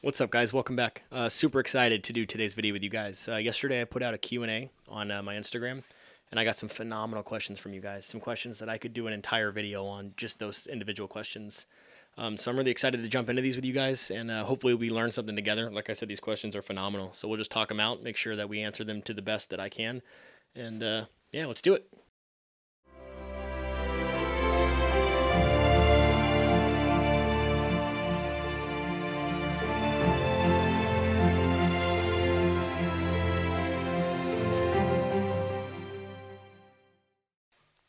What's up, guys? Welcome back. Super excited to do today's video with you guys. Yesterday I put out a Q&A on my Instagram, and I got some phenomenal questions from you guys. Some questions that I could do an entire video on, just those individual questions. So I'm really excited to jump into these with you guys, and hopefully we learn something together. Like I said, these questions are phenomenal. So we'll just talk them out, make sure that we answer them to the best that I can. And yeah, let's do it.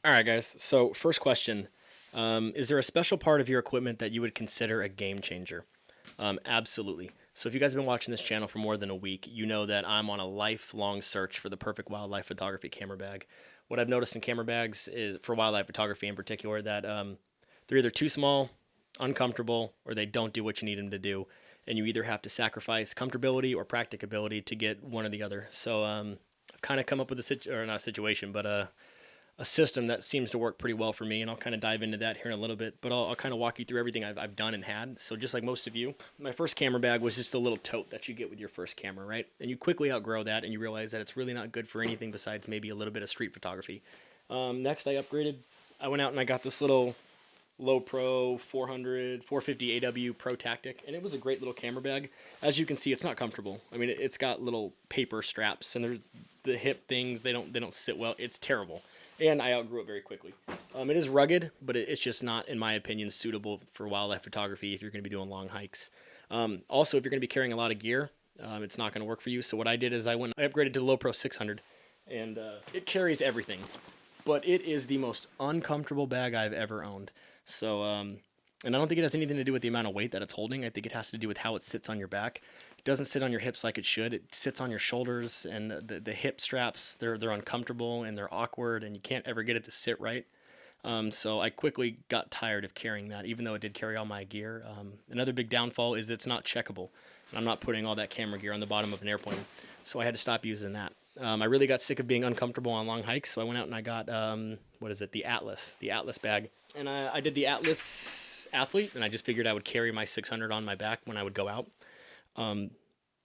All right, guys. So first question. Is there a special part of your equipment that you would consider a game changer? Absolutely. So if you guys have been watching this channel for more than a week, you know that I'm on a lifelong search for the perfect wildlife photography camera bag. What I've noticed in camera bags is, for wildlife photography in particular, that they're either too small, uncomfortable, or they don't do what you need them to do. And you either have to sacrifice comfortability or practicability to get one or the other. So I've kind of come up with not a situation, but a system that seems to work pretty well for me, and I'll kind of dive into that here in a little bit, but I'll kind of walk you through everything I've done and had. So just like most of you, my first camera bag was just a little tote that you get with your first camera, right? And you quickly outgrow that, and you realize that it's really not good for anything besides maybe a little bit of street photography. Next, I upgraded. I went out and I got this little Low Pro 400, 450 AW Pro Tactic, and it was a great little camera bag. As you can see, it's not comfortable. I mean, it's got little paper straps, and the hip things, they don't sit well. It's terrible. And I outgrew it very quickly. It is rugged, but it's just not, in my opinion, suitable for wildlife photography if you're going to be doing long hikes. Also, if you're going to be carrying a lot of gear, it's not going to work for you. So what I did is I upgraded to the Low Pro 600, and it carries everything. But it is the most uncomfortable bag I've ever owned. So, and I don't think it has anything to do with the amount of weight that it's holding. I think it has to do with how it sits on your back. It doesn't sit on your hips like it should. It sits on your shoulders, and the hip straps, they're uncomfortable and they're awkward, and you can't ever get it to sit right. So I quickly got tired of carrying that, even though it did carry all my gear. Another big downfall is it's not checkable. And I'm not putting all that camera gear on the bottom of an airplane, so I had to stop using that. I really got sick of being uncomfortable on long hikes, so I went out and I got, the Atlas bag. And I did the Atlas Athlete, and I just figured I would carry my 600 on my back when I would go out.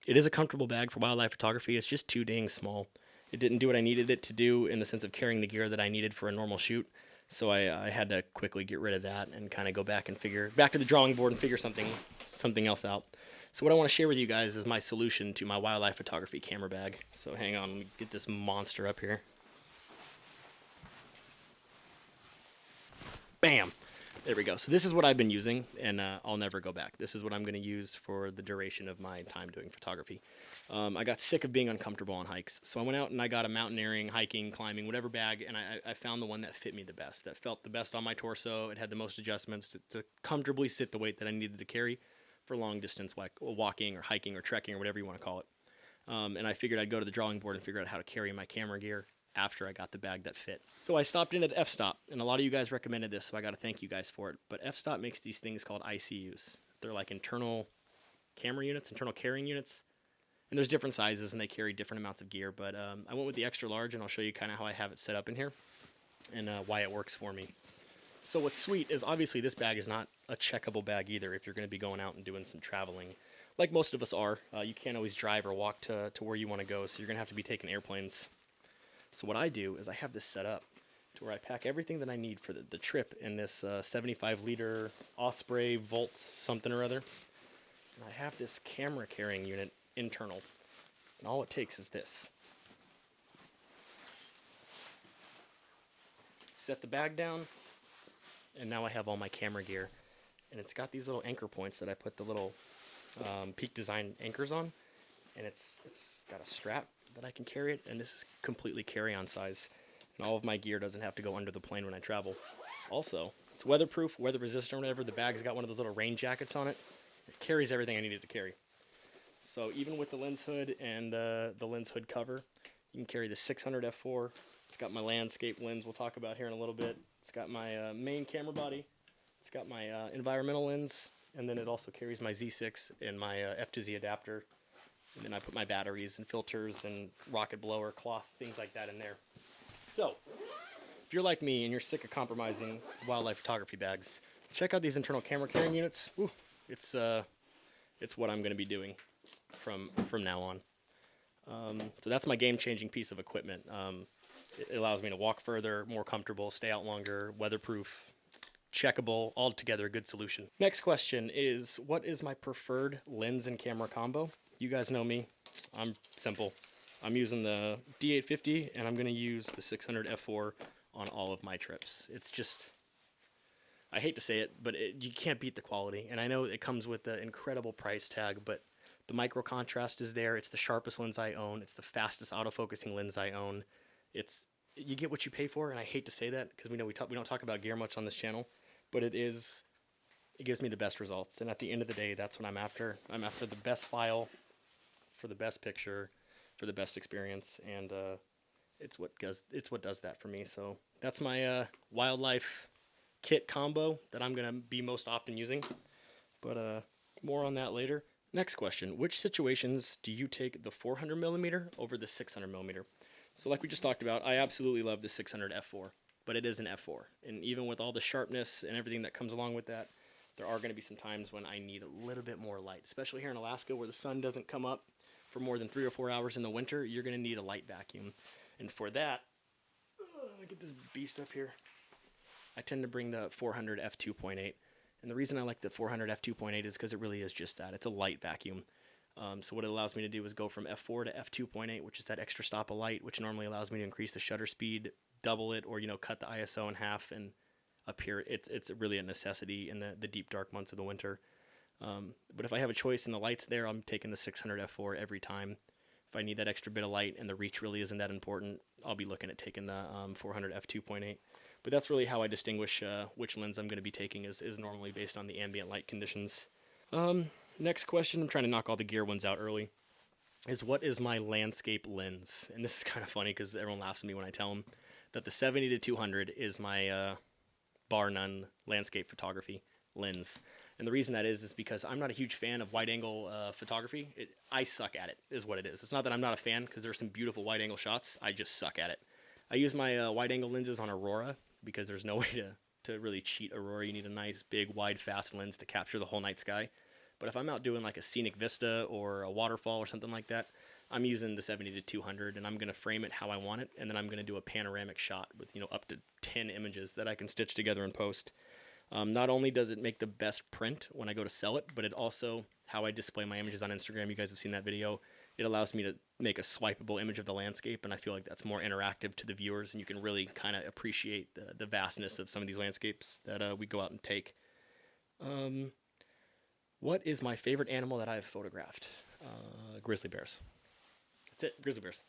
It is a comfortable bag for wildlife photography. It's just too dang small. It didn't do what I needed it to do in the sense of carrying the gear that I needed for a normal shoot. So I had to quickly get rid of that and kind of go back to the drawing board and figure something else out. So what I want to share with you guys is my solution to my wildlife photography camera bag. So hang on, let me get this monster up here. Bam! There we go. So this is what I've been using, and I'll never go back. This is what I'm going to use for the duration of my time doing photography. I got sick of being uncomfortable on hikes, so I went out and I got a mountaineering, hiking, climbing, whatever bag, and I found the one that fit me the best, that felt the best on my torso. It had the most adjustments to comfortably sit the weight that I needed to carry for long distance walking or hiking or trekking or whatever you want to call it. And I figured I'd go to the drawing board and figure out how to carry my camera gear after I got the bag that fit. So I stopped in at F-Stop, and a lot of you guys recommended this, so I got to thank you guys for it. But F-Stop makes these things called ICUs. They're like internal camera units, internal carrying units, and there's different sizes, and they carry different amounts of gear. But I went with the extra large, and I'll show you kind of how I have it set up in here and why it works for me. So what's sweet is obviously this bag is not a checkable bag either if you're going to be going out and doing some traveling, like most of us are. You can't always drive or walk to where you want to go, so you're going to have to be taking airplanes. So what I do is I have this set up to where I pack everything that I need for the trip in this 75-liter Osprey Volt something or other. And I have this camera carrying unit internal. And all it takes is this. Set the bag down, and now I have all my camera gear. And it's got these little anchor points that I put the little Peak Design anchors on. And it's got a strap that I can carry it, and this is completely carry-on size, and all of my gear doesn't have to go under the plane when I travel. Also, it's weatherproof, weather resistant, or whatever. The bag's got one of those little rain jackets on it. It carries everything I needed to carry. So even with the lens hood and the lens hood cover, you can carry the 600 f4. It's got my landscape lens we'll talk about here in a little bit. It's got my main camera body. It's got my environmental lens, and then it also carries my Z6 and my F to Z adapter. And then I put my batteries and filters and rocket blower, cloth, things like that in there. So, if you're like me and you're sick of compromising wildlife photography bags, check out these internal camera carrying units. Ooh, it's It's what I'm going to be doing from now on. So that's my game-changing piece of equipment. It allows me to walk further, more comfortable, stay out longer, weatherproof, checkable, altogether a good solution. Next question is, what is my preferred lens and camera combo? You guys know me. I'm simple. I'm using the D850 and I'm going to use the 600 f4 on all of my trips. It's just, I hate to say it, but you can't beat the quality. And I know it comes with the incredible price tag, but the micro contrast is there. It's the sharpest lens I own. It's the fastest autofocusing lens I own. You get what you pay for, and I hate to say that because we don't talk about gear much on this channel, but it gives me the best results. And at the end of the day, that's what I'm after. I'm after the best file for the best picture, for the best experience, and it's what does that for me. So that's my wildlife kit combo that I'm gonna be most often using. But more on that later. Next question: which situations do you take the 400 millimeter over the 600 millimeter? So like we just talked about, I absolutely love the 600 f4, but it is an f4, and even with all the sharpness and everything that comes along with that, there are going to be some times when I need a little bit more light, especially here in Alaska where the sun doesn't come up for more than 3 or 4 hours in the winter. You're going to need a light vacuum, and for that, let me get this beast up here. I tend to bring the 400 f2.8, and the reason I like the 400 f2.8 is because it really is just that. It's a light vacuum. So what it allows me to do is go from f4 to f2.8, which is that extra stop of light, which normally allows me to increase the shutter speed, double it, or cut the ISO in half. And up here, it's really a necessity in the deep dark months of the winter. But if I have a choice and the light's there, I'm taking the 600 f4 every time. If I need that extra bit of light and the reach really isn't that important, I'll be looking at taking the 400 f2.8. But that's really how I distinguish which lens I'm going to be taking is normally based on the ambient light conditions. Next question, I'm trying to knock all the gear ones out early, is what is my landscape lens? And this is kind of funny because everyone laughs at me when I tell them that the 70 to 200 is my bar none landscape photography lens. And the reason that is because I'm not a huge fan of wide angle photography. I suck at it is what it is. It's not that I'm not a fan because there's some beautiful wide angle shots. I just suck at it. I use my wide angle lenses on Aurora because there's no way to really cheat Aurora. You need a nice big wide fast lens to capture the whole night sky. But if I'm out doing like a scenic vista or a waterfall or something like that, I'm using the 70 to 200 and I'm going to frame it how I want it. And then I'm going to do a panoramic shot with, up to 10 images that I can stitch together and post. Not only does it make the best print when I go to sell it, but it also, how I display my images on Instagram, you guys have seen that video, it allows me to make a swipeable image of the landscape. And I feel like that's more interactive to the viewers and you can really kind of appreciate the vastness of some of these landscapes that we go out and take. What is my favorite animal that I've photographed? Grizzly bears. That's it, grizzly bears.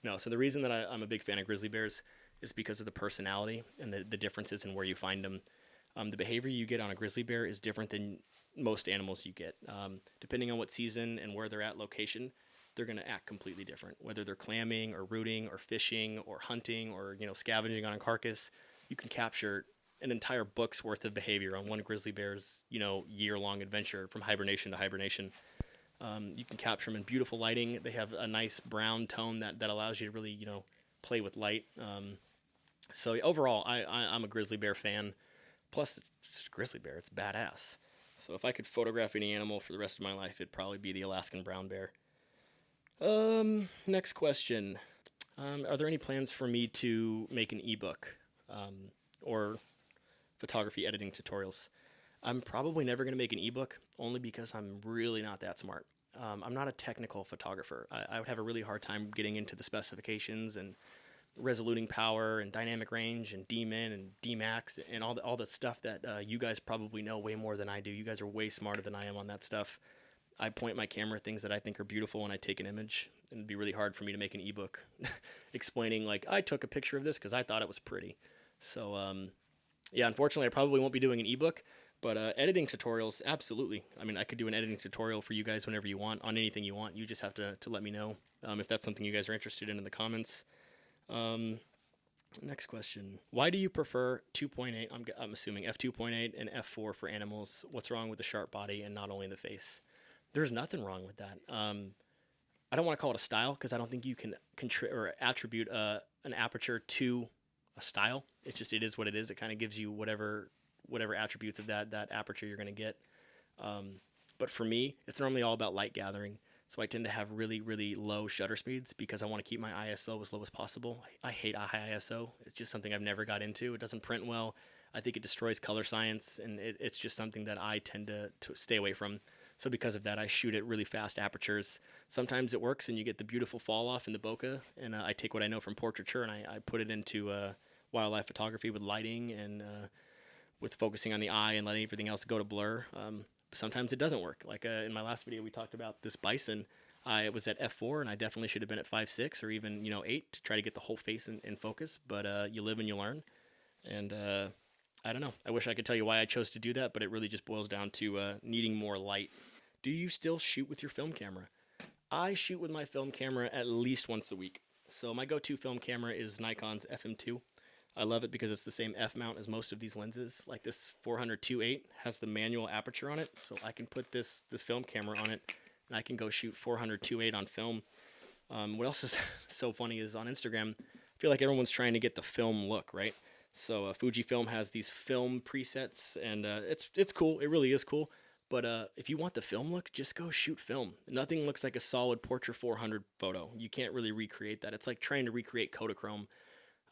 No, so the reason that I'm a big fan of grizzly bears is because of the personality and the differences in where you find them. The behavior you get on a grizzly bear is different than most animals you get. Depending on what season and where they're at location, they're going to act completely different. Whether they're clamming or rooting or fishing or hunting or scavenging on a carcass, you can capture an entire book's worth of behavior on one grizzly bear's year-long adventure from hibernation to hibernation. You can capture them in beautiful lighting. They have a nice brown tone that allows you to really play with light. So overall, I'm a grizzly bear fan. Plus, it's just a grizzly bear. It's badass. So if I could photograph any animal for the rest of my life, it'd probably be the Alaskan brown bear. Next question. Are there any plans for me to make an ebook or photography editing tutorials? I'm probably never going to make an ebook only because I'm really not that smart. I'm not a technical photographer. I would have a really hard time getting into the specifications and resoluting power and dynamic range and D-min and D-max and all the stuff that you guys probably know way more than I do. You guys are way smarter than I am on that stuff. I point my camera at things that I think are beautiful and I take an image. And it'd be really hard for me to make an ebook explaining like I took a picture of this because I thought it was pretty. So yeah, unfortunately, I probably won't be doing an ebook, but editing tutorials, absolutely. I mean, I could do an editing tutorial for you guys whenever you want on anything you want. You just have to let me know if that's something you guys are interested in the comments. Next question. Why do you prefer 2.8? I'm assuming f2.8 and f4 for animals. What's wrong with the sharp body and not only the face? There's nothing wrong with that. I don't want to call it a style because I don't think you can attribute an aperture to a style. It is what it is. It kind of gives you whatever attributes of that aperture you're going to get. But for me, it's normally all about light gathering. So I tend to have really, really low shutter speeds because I want to keep my ISO as low as possible. I hate a high ISO. It's just something I've never got into. It doesn't print well. I think it destroys color science, and it's just something that I tend to stay away from. So because of that, I shoot at really fast apertures. Sometimes it works, and you get the beautiful fall off in the bokeh. And I take what I know from portraiture and I put it into wildlife photography with lighting and with focusing on the eye and letting everything else go to blur. Sometimes it doesn't work. Like in my last video, we talked about this bison. I was at f4, and I definitely should have been at 5.6 or even 8 to try to get the whole face in focus. But you live and you learn, and I don't know. I wish I could tell you why I chose to do that, but it really just boils down to needing more light. Do you still shoot with your film camera? I shoot with my film camera at least once a week. So my go-to film camera is Nikon's FM2. I love it because it's the same f mount as most of these lenses. Like this 400-2.8 has the manual aperture on it, so I can put this film camera on it, and I can go shoot 400-2.8 on film. What else is so funny is on Instagram, I feel like everyone's trying to get the film look, right? So Fujifilm has these film presets, and it's cool. It really is cool. But if you want the film look, just go shoot film. Nothing looks like a solid Portra 400 photo. You can't really recreate that. It's like trying to recreate Kodachrome.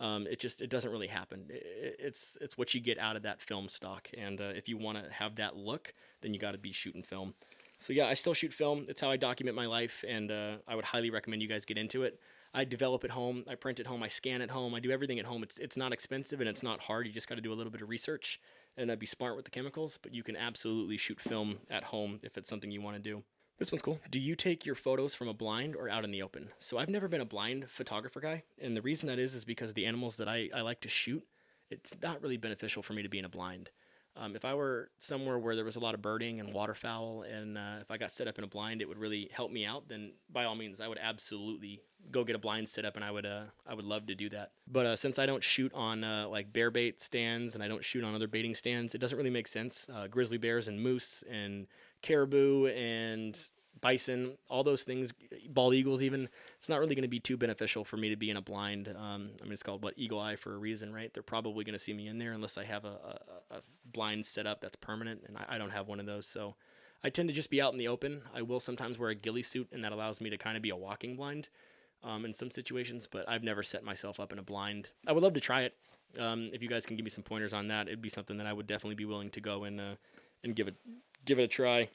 It doesn't really happen. It's what you get out of that film stock. And if you want to have that look, then you got to be shooting film. So yeah, I still shoot film. It's how I document my life, and I would highly recommend you guys get into it. I develop at home, I print at home, I scan at home, I do everything at home. It's not expensive and it's not hard. You just got to do a little bit of research and be smart with the chemicals, but you can absolutely shoot film at home if it's something you want to do. This one's cool. Do you take your photos from a blind or out in the open? So I've never been a blind photographer guy, and the reason that is because the animals that I like to shoot, it's not really beneficial for me to be in a blind. If I were somewhere where there was a lot of birding and waterfowl, and if I got set up in a blind, it would really help me out. Then, by all means, I would absolutely go get a blind set up, and I would love to do that. But since I don't shoot on like bear bait stands, and I don't shoot on other baiting stands, it doesn't really make sense. Grizzly bears and moose and caribou and bison, all those things, bald eagles even, it's not really going to be too beneficial for me to be in a blind. I mean, it's called eagle eye for a reason, right? They're probably going to see me in there unless I have a blind setup that's permanent, and I don't have one of those. So I tend to just be out in the open. I will sometimes wear a ghillie suit, and that allows me to kind of be a walking blind in some situations, but I've never set myself up in a blind. I would love to try it. If you guys can give me some pointers on that, it'd be something that I would definitely be willing to go and give it a try.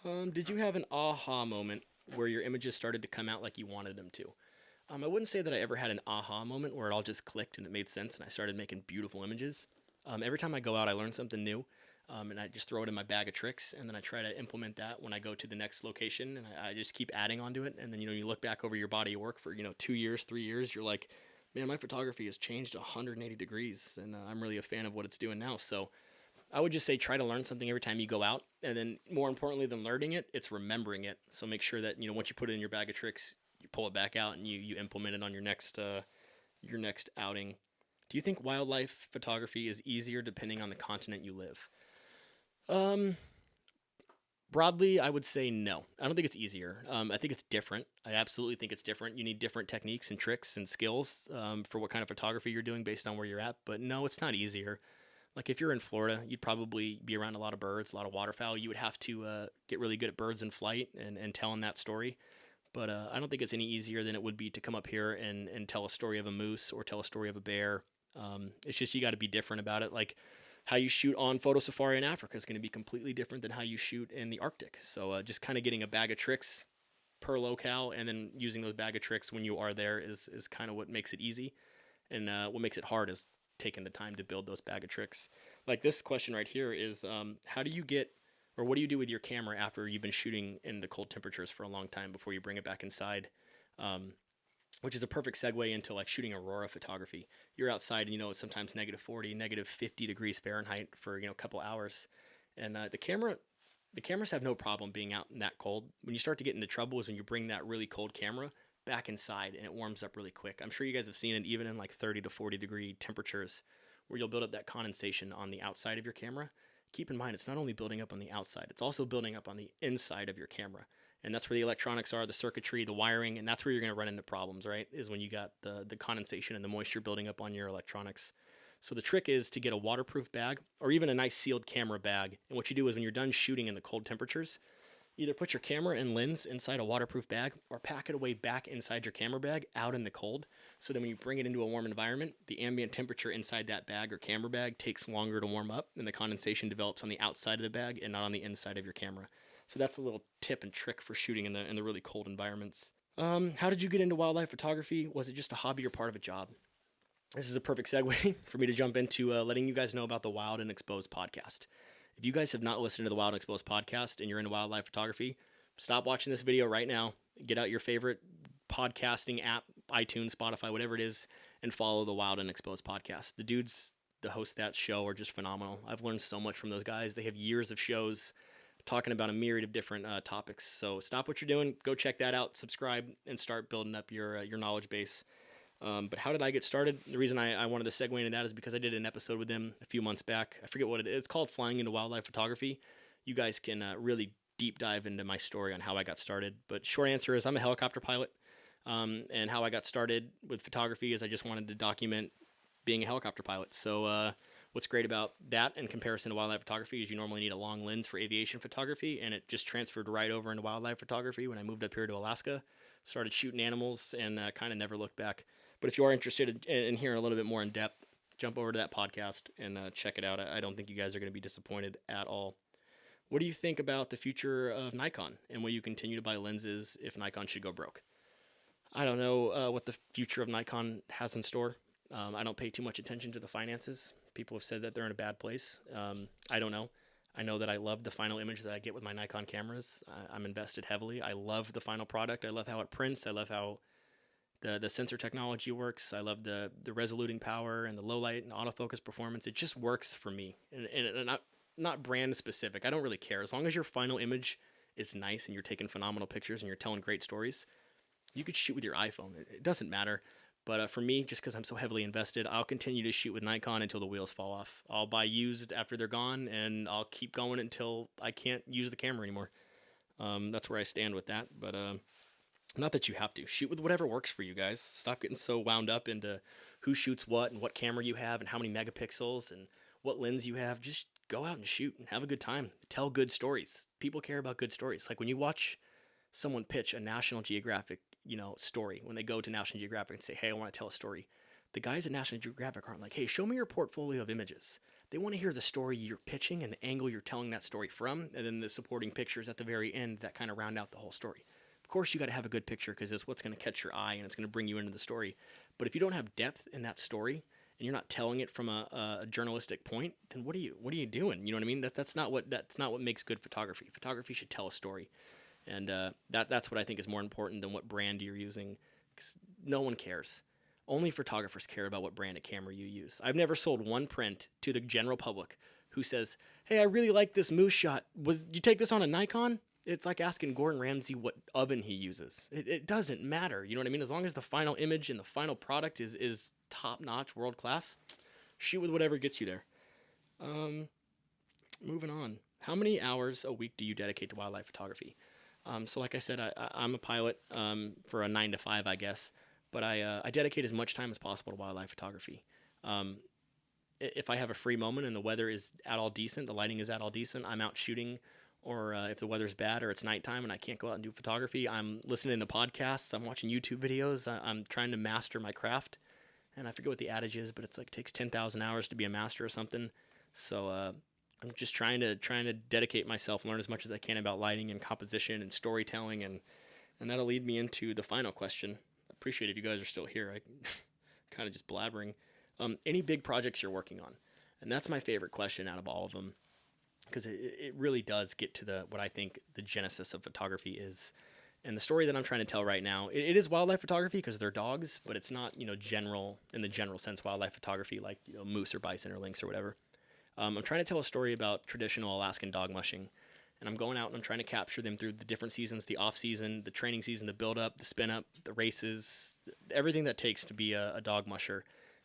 Did you have an aha moment where your images started to come out like you wanted them to? I wouldn't say that I ever had an aha moment where it all just clicked and it made sense and I started making beautiful images. Every time I go out, I learn something new, and I just throw it in my bag of tricks, and then I try to implement that when I go to the next location, and I just keep adding onto it. And then, you look back over your body of work for, 2 years, 3 years, you're like, man, my photography has changed 180 degrees, and I'm really a fan of what it's doing now. So I would just say try to learn something every time you go out, and then more importantly than learning it, it's remembering it. So make sure that once you put it in your bag of tricks, you pull it back out and you implement it on your next outing. Do you think wildlife photography is easier depending on the continent you live? Broadly, I would say no. I don't think it's easier. I think it's different. I absolutely think it's different. You need different techniques and tricks and skills for what kind of photography you're doing based on where you're at. But no, it's not easier. Like if you're in Florida, you'd probably be around a lot of birds, a lot of waterfowl. You would have to get really good at birds in flight and telling that story. But I don't think it's any easier than it would be to come up here and tell a story of a moose or tell a story of a bear. It's just you got to be different about it. Like how you shoot on photo safari in Africa is going to be completely different than how you shoot in the Arctic. So just kind of getting a bag of tricks per locale and then using those bag of tricks when you are there is kind of what makes it easy. And what makes it hard is taking the time to build those bag of tricks. Like this question right here is how do you get, or what do you do with your camera after you've been shooting in the cold temperatures for a long time before you bring it back inside? Which is a perfect segue into like shooting aurora photography. You're outside and it's sometimes -40, -50 degrees Fahrenheit for a couple hours, and the cameras have no problem being out in that cold. When you start to get into trouble is when you bring that really cold camera back inside and it warms up really quick. I'm sure you guys have seen it even in like 30 to 40 degree temperatures where you'll build up that condensation on the outside of your camera. Keep in mind, it's not only building up on the outside, it's also building up on the inside of your camera. And that's where the electronics are, the circuitry, the wiring, and that's where you're going to run into problems, right? Is when you got the condensation and the moisture building up on your electronics. So the trick is to get a waterproof bag or even a nice sealed camera bag. And what you do is when you're done shooting in the cold temperatures, either put your camera and lens inside a waterproof bag or pack it away back inside your camera bag out in the cold. So then when you bring it into a warm environment, the ambient temperature inside that bag or camera bag takes longer to warm up and the condensation develops on the outside of the bag and not on the inside of your camera. So that's a little tip and trick for shooting in the really cold environments. How did you get into wildlife photography? Was it just a hobby or part of a job? This is a perfect segue for me to jump into letting you guys know about the Wild and Exposed podcast. If you guys have not listened to the Wild and Exposed podcast and you're into wildlife photography, stop watching this video right now. Get out your favorite podcasting app, iTunes, Spotify, whatever it is, and follow the Wild and Exposed podcast. The dudes that host that show are just phenomenal. I've learned so much from those guys. They have years of shows talking about a myriad of different topics. So stop what you're doing, go check that out, subscribe, and start building up your knowledge base. But how did I get started? The reason I wanted to segue into that is because I did an episode with them a few months back. I forget what it is. It's called Flying into Wildlife Photography. You guys can really deep dive into my story on how I got started. But short answer is I'm a helicopter pilot. And how I got started with photography is I just wanted to document being a helicopter pilot. So what's great about that in comparison to wildlife photography is you normally need a long lens for aviation photography, and it just transferred right over into wildlife photography when I moved up here to Alaska, started shooting animals, and kind of never looked back. But if you are interested in hearing a little bit more in depth, jump over to that podcast and check it out. I don't think you guys are going to be disappointed at all. What do you think about the future of Nikon, and will you continue to buy lenses if Nikon should go broke? I don't know what the future of Nikon has in store. I don't pay too much attention to the finances. People have said that they're in a bad place. I don't know. I know that I love the final image that I get with my Nikon cameras. I'm invested heavily. I love the final product. I love how it prints. I love how the sensor technology works. I love the resoluting power and the low light and autofocus performance. It just works for me. And not brand specific. I don't really care. As long as your final image is nice and you're taking phenomenal pictures and you're telling great stories, you could shoot with your iPhone. It doesn't matter. But for me, just because I'm so heavily invested, I'll continue to shoot with Nikon until the wheels fall off. I'll buy used after they're gone, and I'll keep going until I can't use the camera anymore. That's where I stand with that. But not that you have to. Shoot with whatever works for you guys. Stop getting so wound up into who shoots what and what camera you have and how many megapixels and what lens you have. Just go out and shoot and have a good time. Tell good stories. People care about good stories. Like when you watch someone pitch a National Geographic story, when they go to National Geographic and say, hey, I want to tell a story. The guys at National Geographic aren't like, hey, show me your portfolio of images. They want to hear the story you're pitching and the angle you're telling that story from, and then the supporting pictures at the very end that kind of round out the whole story. Of course, you got to have a good picture because it's what's going to catch your eye and it's going to bring you into the story. But if you don't have depth in that story and you're not telling it from a journalistic point, then what are you doing? You know what I mean? That's not what makes good photography. Photography should tell a story. And that's what I think is more important than what brand you're using, because no one cares. Only photographers care about what brand of camera you use. I've never sold one print to the general public who says, hey, I really like this moose shot. Did you take this on a Nikon? It's like asking Gordon Ramsay what oven he uses. It doesn't matter. You know what I mean? As long as the final image and the final product is top-notch, world-class, shoot with whatever gets you there. Moving on. How many hours a week do you dedicate to wildlife photography? So like I said, I'm a pilot for a 9 to 5, I guess, but I dedicate as much time as possible to wildlife photography. If I have a free moment and the weather is at all decent, the lighting is at all decent, I'm out shooting, or if the weather's bad or it's nighttime and I can't go out and do photography, I'm listening to podcasts, I'm watching YouTube videos, I'm trying to master my craft, and I forget what the adage is, but it's like it takes 10,000 hours to be a master or something, so I'm just trying to dedicate myself, learn as much as I can about lighting and composition and storytelling, and that'll lead me into the final question. I appreciate if you guys are still here. I kind of just blabbering. Any big projects you're working on? And that's my favorite question out of all of them, because it really does get to what I think the genesis of photography is. And the story that I'm trying to tell right now, it is wildlife photography because they're dogs, but it's not, general, in the general sense, wildlife photography like, moose or bison or lynx or whatever. I'm trying to tell a story about traditional Alaskan dog mushing, and I'm going out and I'm trying to capture them through the different seasons, the off-season, the training season, the build-up, the spin-up, the races, everything that takes to be a dog musher,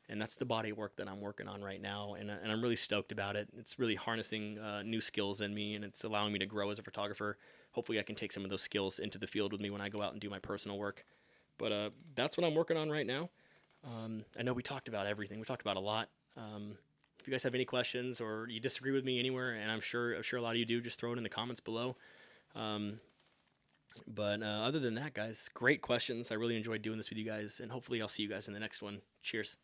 and that's the body work that I'm working on right now, and I'm really stoked about it. It's really harnessing new skills in me, and it's allowing me to grow as a photographer. Hopefully I can take some of those skills into the field with me when I go out and do my personal work, but that's what I'm working on right now. I know we talked about everything. We talked about a lot. If you guys have any questions or you disagree with me anywhere, and I'm sure a lot of you do, just throw it in the comments below. But other than that, guys, great questions. I really enjoyed doing this with you guys, and hopefully I'll see you guys in the next one. Cheers.